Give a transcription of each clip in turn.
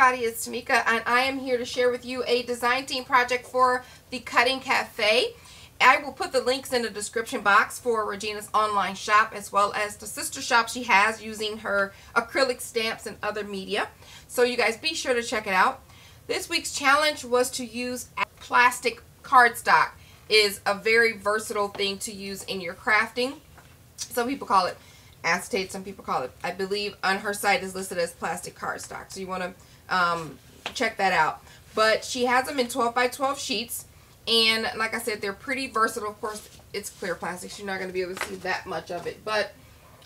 everybody, it's Tamika, and I am here to share with you a design team project for the Cutting Cafe. I will put the links in the description box for Regina's online shop, as well as the sister shop she has using her acrylic stamps and other media. So you guys be sure to check it out. This week's challenge was to use plastic cardstock. Is a very versatile thing to use in your crafting. Some people call it acetate, some people call it, I believe on her site is listed as plastic cardstock, so you want to check that out. But she has them in 12 by 12 sheets, and like I said, they're pretty versatile. Of course, it's clear plastic, so you're not going to be able to see that much of it, but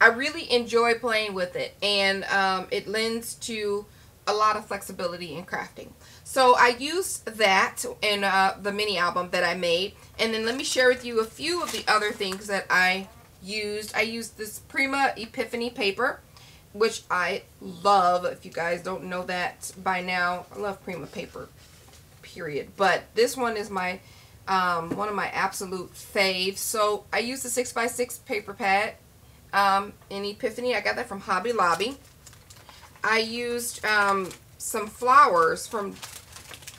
I really enjoy playing with it, and it lends to a lot of flexibility in crafting. So I used that in the mini album that I made, and then let me share with you a few of the other things that I used. I used this Prima Epiphany paper, which I love. If you guys don't know that by now, I love Prima paper, period. But this one is my one of my absolute faves. So I used the 6x6 paper pad in Epiphany. I got that from Hobby Lobby. I used some flowers from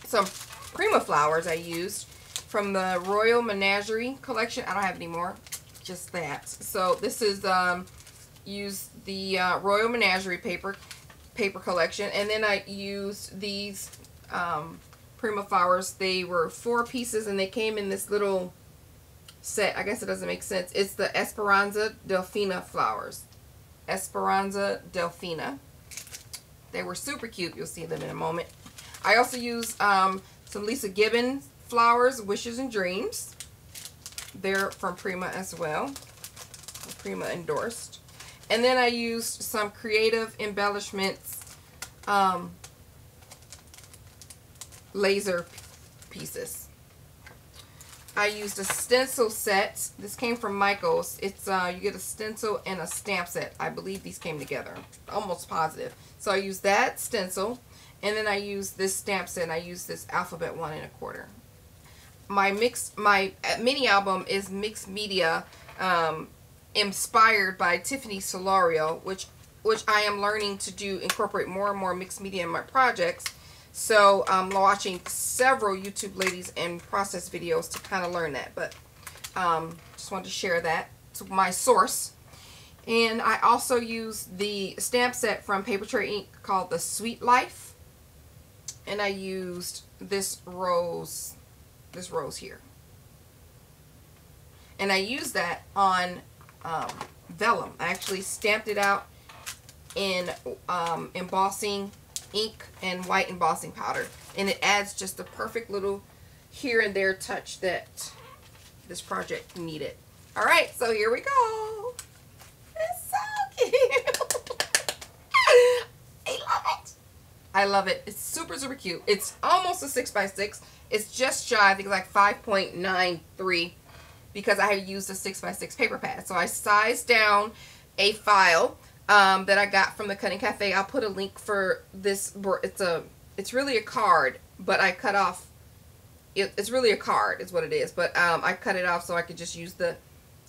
some Prima flowers I used from the Royal Menagerie collection. I don't have any more. Just that. So this is use the Royal Menagerie paper collection, and then I used these Prima flowers. They were 4 pieces and they came in this little set. I guess it doesn't make sense. It's the Esperanza Delfina flowers. Esperanza Delfina. They were super cute. You'll see them in a moment. I also used some Lisa Gibbons flowers, Wishes and Dreams. They're from Prima as well. Prima endorsed. And then I used some Creative Embellishments laser pieces. I used a stencil set. This came from Michaels. It's you get a stencil and a stamp set. I believe these came together. Almost positive. So I used that stencil, and then I used this stamp set. And I used this alphabet 1 1/4. My mini album is mixed media, inspired by Tiffany Solorio, which I am learning to incorporate more and more mixed media in my projects. So I'm watching several YouTube ladies and process videos to kind of learn that. But just wanted to share that. It's my source. And I also used the stamp set from Papertrey Ink called the Sweet Life. And I used this rose here. And I used that on vellum. I actually stamped it out in embossing ink and white embossing powder, and it adds just a perfect little here and there touch that this project needed. Alright, so here we go. It's so cute. I love it. I love it. It's super cute. It's almost a 6x6. It's just shy. I think it's like 5.93 because I have used a 6x6 paper pad. So I sized down a file that I got from the Cutting Cafe. I'll put a link for this. It's really a card, but I cut off. It's really a card, is what it is. But I cut it off so I could just use the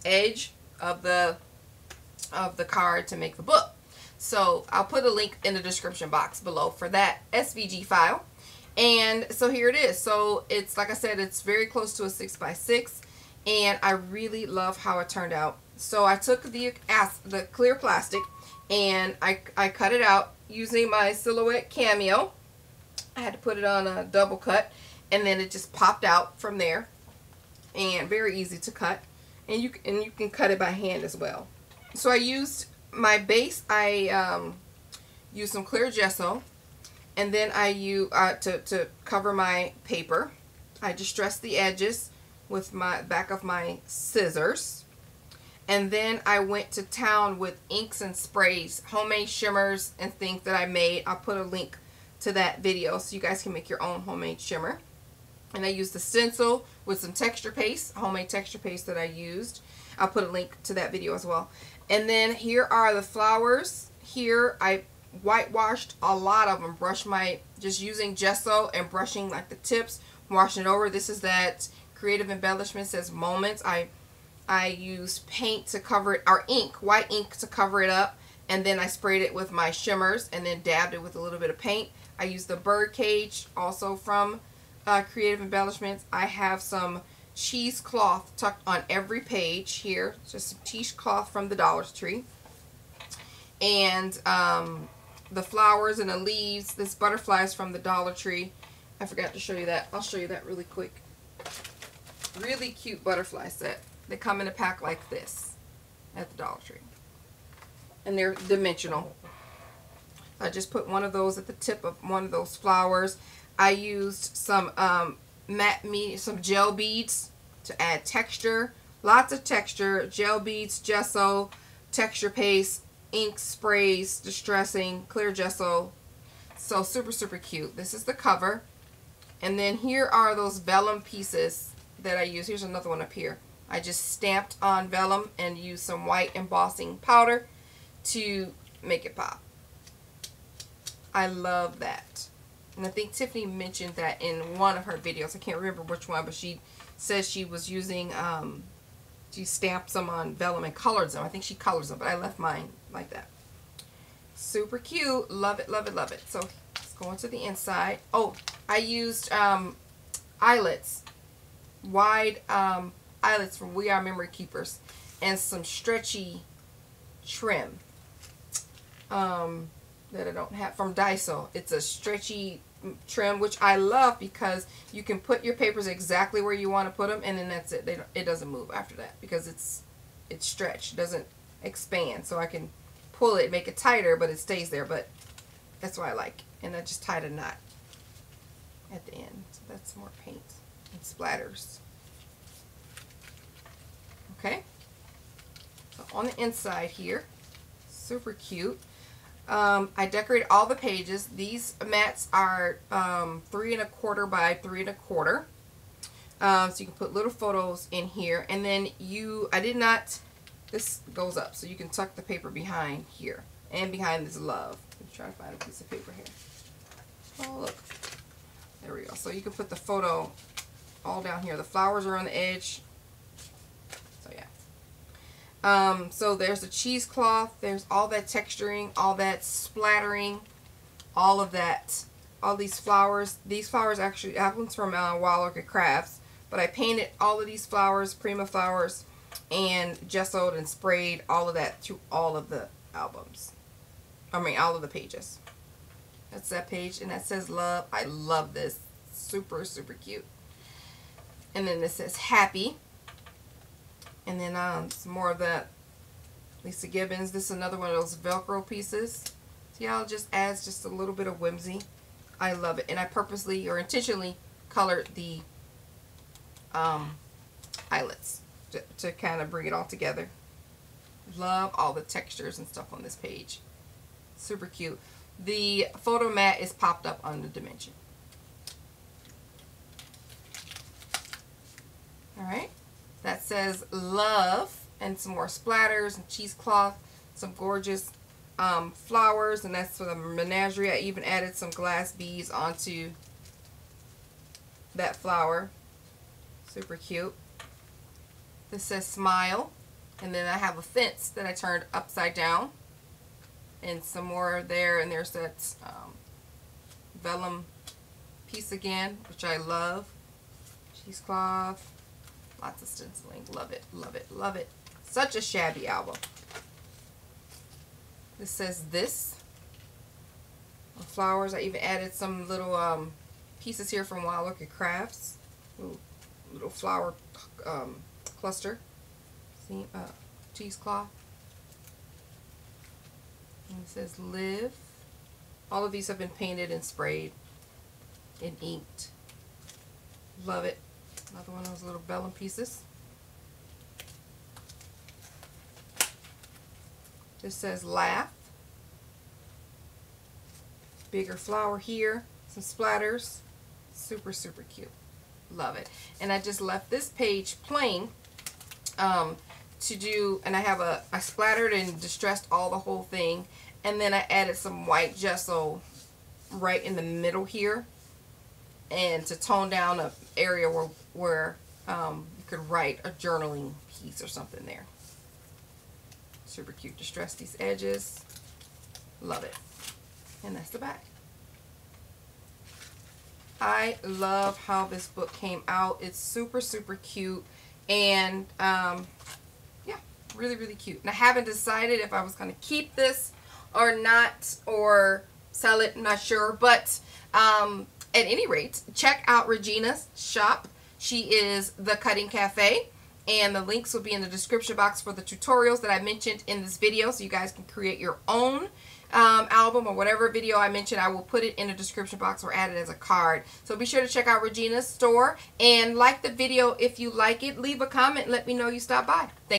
edge of the card to make the book. So I'll put a link in the description box below for that SVG file. And so here it is. So it's, like I said, it's very close to a 6x6, and I really love how it turned out. So I took the clear plastic and I cut it out using my Silhouette Cameo. I had to put it on a double cut, and then it just popped out from there, and very easy to cut, and you can cut it by hand as well. So I used my base. I used some clear gesso. And then I use, to cover my paper, I distressed the edges with my back of my scissors. And then I went to town with inks and sprays, homemade shimmers and things that I made. I'll put a link to that video so you guys can make your own homemade shimmer. And I used the stencil with some texture paste, homemade texture paste that I used. I'll put a link to that video as well. And then here are the flowers. Here I whitewashed a lot of them. Just using gesso and brushing like the tips, washing it over. This is that Creative Embellishment, says Moments. I used paint to cover it, or ink, white ink to cover it up, and then I sprayed it with my shimmers and then dabbed it with a little bit of paint. I use the bird cage, also from Creative Embellishments. I have some cheesecloth tucked on every page here. Just some cheesecloth from the Dollar Tree. And the flowers and the leaves. This butterfly is from the Dollar Tree. I forgot to show you that. I'll show you that really quick. Really cute butterfly set. They come in a pack like this at the Dollar Tree. And they're dimensional. I just put one of those at the tip of one of those flowers. I used some some gel beads to add texture. Lots of texture. Gel beads, gesso, texture paste, ink sprays, distressing, clear gesso. So super, super cute. This is the cover. And then here are those vellum pieces that I use. Here's another one up here. I just stamped on vellum and used some white embossing powder to make it pop. I love that. And I think Tiffany mentioned that in one of her videos. I can't remember which one, but she says she was using, she stamped some on vellum and colored them. I think she colors them, but I left mine like that. Super cute. Love it, love it, love it. So let's go into the inside. Oh, I used eyelets. Wide eyelets from We Are Memory Keepers. And some stretchy trim. That I don't have from Daiso. It's a stretchy trim, which I love because you can put your papers exactly where you want to put them, and then that's it. It doesn't move after that because it's stretched. It doesn't expand. So I can pull it, make it tighter, but it stays there. But that's what I like. And I just tied a knot at the end. So that's more paint and splatters. Okay. So on the inside here, super cute. I decorated all the pages. These mats are 3 1/4 by 3 1/4. So you can put little photos in here. And then this goes up. So you can tuck the paper behind here. And behind this love. Let me try to find a piece of paper here. Oh, look. There we go. So you can put the photo all down here. The flowers are on the edge. So yeah. So there's the cheesecloth, there's all that texturing, all that splattering, all of that, all these flowers. These flowers actually, that one's from Wild Orchid Crafts, but I painted all of these flowers, Prima flowers, and gessoed and sprayed all of that to all of the albums. I mean, all of the pages. That's that page, and that says love. I love this. Super, super cute. And then this says happy. And then some more of that Lisa Gibbons. This is another one of those Velcro pieces. See how it just adds just a little bit of whimsy. I love it. And I purposely or intentionally colored the eyelets to kind of bring it all together. Love all the textures and stuff on this page. Super cute. The photo mat is popped up on the dimension. Alright. That says love, and some more splatters and cheesecloth, some gorgeous flowers, and that's for the menagerie. I even added some glass beads onto that flower. Super cute. This says smile, and then I have a fence that I turned upside down, and some more there, and there's that vellum piece again, which I love. Cheesecloth. Lots of stenciling. Love it, love it, love it. Such a shabby album. This says this. Flowers. I even added some little pieces here from Wild Orchid Crafts. Little flower cluster. See, cheesecloth. And it says live. All of these have been painted and sprayed and inked. Love it. Another one of those little vellum pieces. This says laugh. Bigger flower here. Some splatters. Super, super cute. Love it. And I just left this page plain to do, and I splattered and distressed all the whole thing. And then I added some white gesso right in the middle here. And to tone down an area where you could write a journaling piece or something there. Super cute. Distress these edges. Love it. And that's the back. I love how this book came out. It's super, super cute. And, yeah, really, really cute. And I haven't decided if I was going to keep this or not, or sell it. I'm not sure. But, at any rate, check out Regina's shop. She is The Cutting Cafe. And the links will be in the description box for the tutorials that I mentioned in this video, so you guys can create your own album or whatever video I mentioned. I will put it in the description box or add it as a card. So be sure to check out Regina's store and like the video if you like it. Leave a comment and let me know you stopped by. Thank